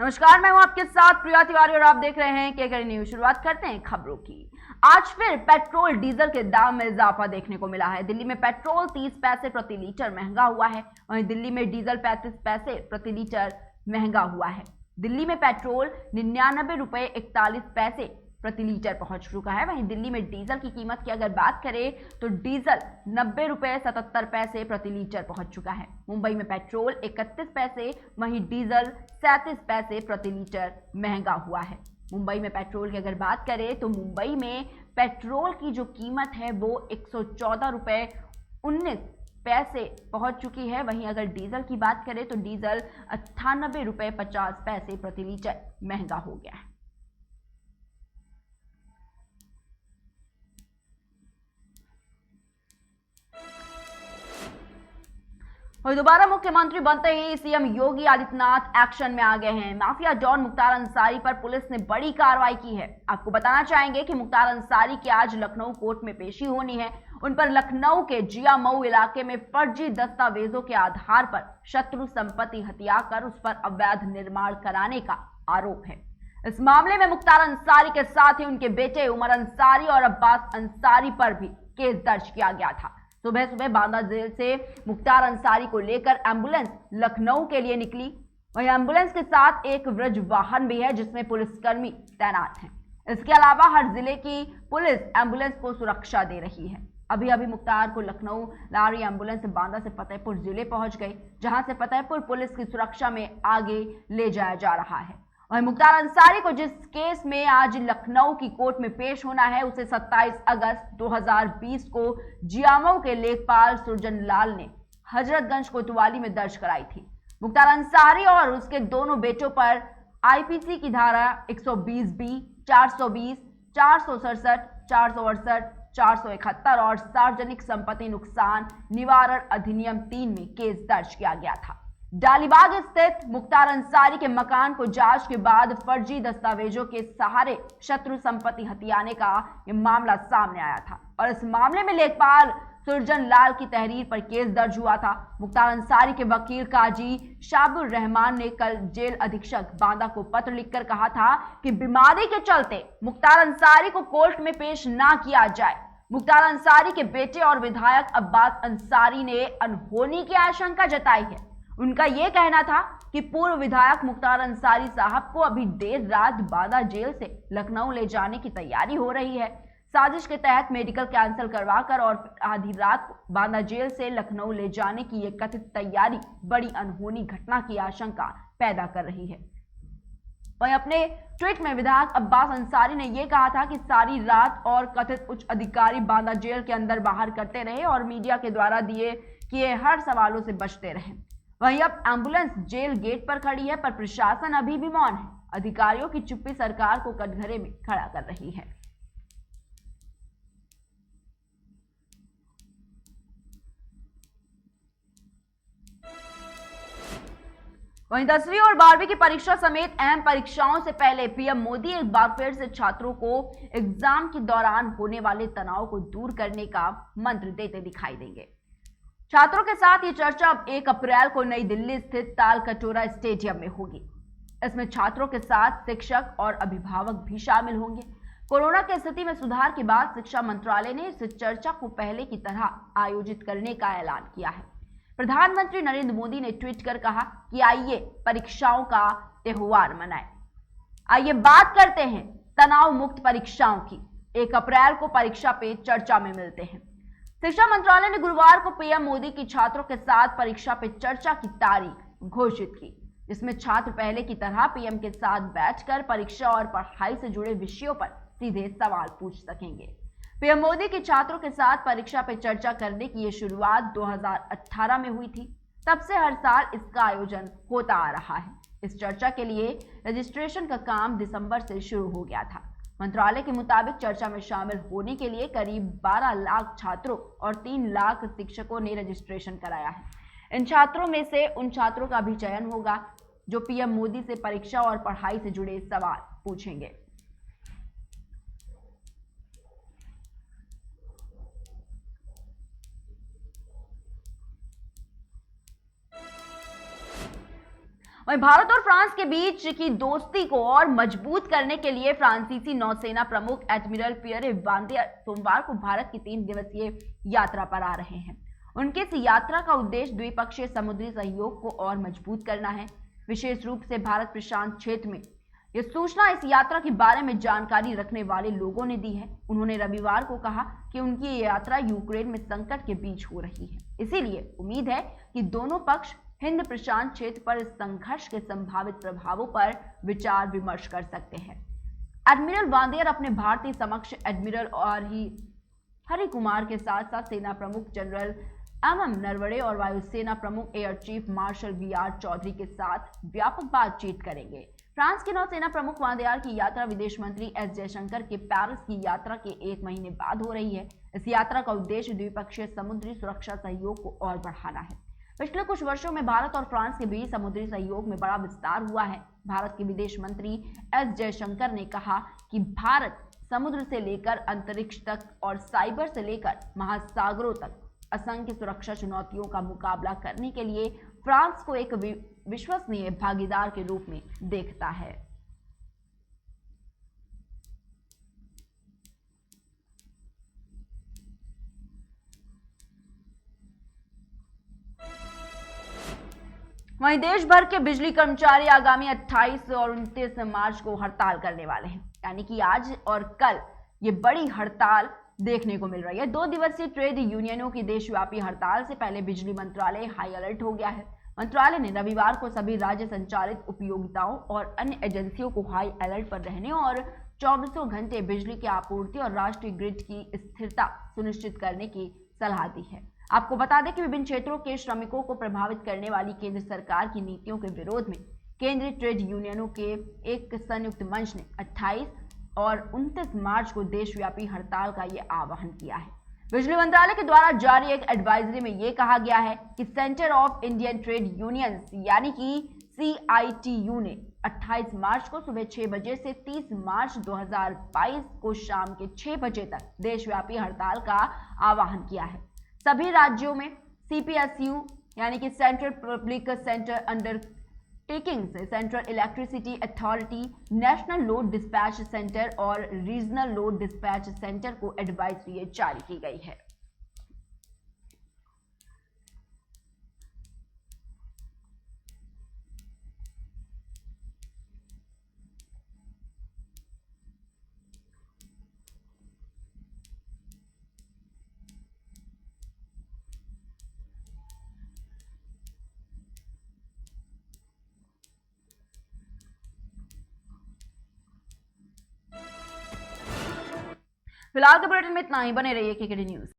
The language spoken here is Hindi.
नमस्कार, मैं हूं आपके साथ प्रिया तिवारी और आप देख रहे हैं केकेआर न्यूज। शुरुआत करते हैं खबरों की। आज फिर पेट्रोल डीजल के दाम में इजाफा देखने को मिला है। दिल्ली में पेट्रोल 30 पैसे प्रति लीटर महंगा हुआ है, वहीं दिल्ली में डीजल 35 पैसे प्रति लीटर महंगा हुआ है। दिल्ली में पेट्रोल 99 रुपए 41 पैसे प्रति लीटर पहुंच चुका है। वहीं दिल्ली में डीजल की कीमत की अगर बात करें तो डीजल 90 रुपए 77 पैसे प्रति लीटर पहुंच चुका है। मुंबई में पेट्रोल 31 पैसे, वहीं डीजल 37 पैसे प्रति लीटर महंगा हुआ है। मुंबई में पेट्रोल की अगर बात करें तो मुंबई में पेट्रोल की जो कीमत है वो 114 रुपए 19 पैसे पहुंच चुकी है। वहीं अगर डीजल की बात करें तो डीजल 98 रुपए 50 पैसे प्रति लीटर महंगा हो गया है। और दोबारा मुख्यमंत्री बनते ही सीएम योगी आदित्यनाथ एक्शन में आ गए हैं। माफिया डॉन मुख्तार अंसारी पर पुलिस ने बड़ी कार्रवाई की है। आपको बताना चाहेंगे कि मुख्तार अंसारी की आज लखनऊ कोर्ट में पेशी होनी है। उन पर लखनऊ के जिया मऊ इलाके में फर्जी दस्तावेजों के आधार पर शत्रु संपत्ति हथियाकर उस पर अवैध निर्माण कराने का आरोप है। इस मामले में मुख्तार अंसारी के साथ ही उनके बेटे उमर अंसारी और अब्बास अंसारी पर भी केस दर्ज किया गया था। सुबह सुबह बांदा जेल से मुख्तार अंसारी को लेकर एम्बुलेंस लखनऊ के लिए निकली। वहीं एम्बुलेंस के साथ एक व्रज वाहन भी है जिसमें पुलिसकर्मी तैनात हैं। इसके अलावा हर जिले की पुलिस एम्बुलेंस को सुरक्षा दे रही है। अभी अभी मुख्तार को लखनऊ ला रही एम्बुलेंस बांदा से फतेहपुर जिले पहुंच गई, जहां से फतेहपुर पुलिस की सुरक्षा में आगे ले जाया जा रहा है। वहीं मुख्तार अंसारी को जिस केस में आज लखनऊ की कोर्ट में पेश होना है उसे 27 अगस्त 2020 को जियामऊ के लेखपाल सुरजन लाल ने हजरतगंज कोतवाली में दर्ज कराई थी। मुख्तार अंसारी और उसके दोनों बेटों पर आईपीसी की धारा 120B, 420, 467, 468, 471 और सार्वजनिक संपत्ति नुकसान निवारण अधिनियम 3 में केस दर्ज किया गया था। डालीबाग स्थित मुख्तार अंसारी के मकान को जांच के बाद फर्जी दस्तावेजों के सहारे शत्रु संपत्ति हथियाने का यह मामला सामने आया था और इस मामले में लेखपाल सुरजन लाल की तहरीर पर केस दर्ज हुआ था। मुख्तार अंसारी के वकील काजी शाबुर रहमान ने कल जेल अधीक्षक बांदा को पत्र लिखकर कहा था कि बीमारी के चलते मुख्तार अंसारी को कोर्ट में पेश ना किया जाए। मुख्तार अंसारी के बेटे और विधायक अब्बास अंसारी ने अनहोनी की आशंका जताई है। उनका यह कहना था कि पूर्व विधायक मुख्तार अंसारी साहब को अभी देर रात बांदा जेल से लखनऊ ले जाने की तैयारी हो रही है। साजिश के तहत मेडिकल कैंसिल करवाकर और आधी रात को बांदा जेल से लखनऊ ले जाने की यह कथित तैयारी बड़ी अनहोनी घटना की आशंका पैदा कर रही है। वहीं अपने ट्वीट में विधायक अब्बास अंसारी ने यह कहा था कि सारी रात और कथित उच्च अधिकारी बांदा जेल के अंदर बाहर करते रहे और मीडिया के द्वारा किए हर सवालों से बचते रहे। वहीं अब एम्बुलेंस जेल गेट पर खड़ी है पर प्रशासन अभी भी मौन है। अधिकारियों की चुप्पी सरकार को कटघरे में खड़ा कर रही है। वहीं 10वीं और 12वीं की परीक्षा समेत अहम परीक्षाओं से पहले पीएम मोदी एक बार फिर से छात्रों को एग्जाम के दौरान होने वाले तनाव को दूर करने का मंत्र देते दिखाई देंगे। छात्रों के साथ ये चर्चा अब 1 अप्रैल को नई दिल्ली स्थित ताल कटोरा स्टेडियम में होगी। इसमें छात्रों के साथ शिक्षक और अभिभावक भी शामिल होंगे। कोरोना की स्थिति में सुधार के बाद शिक्षा मंत्रालय ने इस चर्चा को पहले की तरह आयोजित करने का ऐलान किया है। प्रधानमंत्री नरेंद्र मोदी ने ट्वीट कर कहा कि आइए परीक्षाओं का त्योहार मनाएं। आइए बात करते हैं तनाव मुक्त परीक्षाओं की। 1 अप्रैल को परीक्षा पे चर्चा में मिलते हैं। शिक्षा मंत्रालय ने गुरुवार को पीएम मोदी की छात्रों के साथ परीक्षा पे चर्चा की तारीख घोषित की, जिसमें छात्र पहले की तरह पीएम के साथ बैठकर परीक्षा और पढ़ाई से जुड़े विषयों पर सीधे सवाल पूछ सकेंगे। पीएम मोदी की छात्रों के साथ परीक्षा पे चर्चा करने की ये शुरुआत 2018 में हुई थी। तब से हर साल इसका आयोजन होता आ रहा है। इस चर्चा के लिए रजिस्ट्रेशन का काम दिसंबर से शुरू हो गया था। मंत्रालय के मुताबिक चर्चा में शामिल होने के लिए करीब 12 लाख छात्रों और 3 लाख शिक्षकों ने रजिस्ट्रेशन कराया है। इन छात्रों में से उन छात्रों का भी चयन होगा जो पीएम मोदी से परीक्षा और पढ़ाई से जुड़े सवाल पूछेंगे। वहीं भारत और फ्रांस के बीच की दोस्ती को और मजबूत करने के लिए फ्रांसीसी नौसेना प्रमुख एडमिरल पियर वांदियर सोमवार को भारत की 3 दिवसीय यात्रा पर आ रहे हैं। उनकी इस यात्रा का उद्देश्य द्विपक्षीय समुद्री सहयोग को और मजबूत करना है। विशेष रूप से भारत प्रशांत क्षेत्र में यह सूचना इस यात्रा के बारे में जानकारी रखने वाले लोगों ने दी है। उन्होंने रविवार को कहा कि उनकी ये यात्रा यूक्रेन में संकट के बीच हो रही है, इसीलिए उम्मीद है कि दोनों पक्ष हिंद प्रशांत क्षेत्र पर इस संघर्ष के संभावित प्रभावों पर विचार विमर्श कर सकते हैं। एडमिरल वांदियर अपने भारतीय समक्ष एडमिरल और हरि कुमार के साथ साथ सेना प्रमुख जनरल MM नरवणे और वायुसेना प्रमुख air chief marshal VR Chaudhary के साथ व्यापक बातचीत करेंगे। फ्रांस के नौसेना प्रमुख वांदियार की यात्रा विदेश मंत्री S जयशंकर के पेरिस की यात्रा के 1 महीने बाद हो रही है। इस यात्रा का उद्देश्य द्विपक्षीय समुद्री सुरक्षा सहयोग को और बढ़ाना है। पिछले कुछ वर्षों में भारत और फ्रांस के बीच समुद्री सहयोग में बड़ा विस्तार हुआ है। भारत के विदेश मंत्री S जयशंकर ने कहा कि भारत समुद्र से लेकर अंतरिक्ष तक और साइबर से लेकर महासागरों तक असंख्य सुरक्षा चुनौतियों का मुकाबला करने के लिए फ्रांस को एक विश्वसनीय भागीदार के रूप में देखता है। वहीं देश भर के बिजली कर्मचारी आगामी 28 और 29 मार्च को हड़ताल करने वाले हैं, यानी कि आज और कल ये बड़ी हड़ताल देखने को मिल रही है। 2 दिवसीय ट्रेड यूनियनों की देशव्यापी हड़ताल से पहले बिजली मंत्रालय हाई अलर्ट हो गया है। मंत्रालय ने रविवार को सभी राज्य संचालित उपयोगिताओं और अन्य एजेंसियों को हाई अलर्ट पर रहने और 24 घंटे बिजली की आपूर्ति और राष्ट्रीय ग्रिड की स्थिरता सुनिश्चित करने की सलाह दी है। आपको बता दें कि विभिन्न क्षेत्रों के श्रमिकों को प्रभावित करने वाली केंद्र सरकार की नीतियों के विरोध में केंद्रीय ट्रेड यूनियनों के एक संयुक्त मंच ने 28 और 29 मार्च को देशव्यापी हड़ताल का ये आह्वान किया है। बिजली मंत्रालय के द्वारा जारी एक एडवाइजरी में यह कहा गया है कि centre of Indian trade unions यानी कि CITU ने 28 मार्च को सुबह 6 बजे से 30 मार्च 2022 को शाम के 6 बजे तक देशव्यापी हड़ताल का आह्वान किया है। सभी राज्यों में CPSU यानी कि central public centre under takings, central electricity authority, national load dispatch centre और रीजनल लोड डिस्पैच सेंटर को एडवाइजरी जारी की गई है। फिलहाल के बुलेटिन में इतना ही। बने रहिए KKD न्यूज।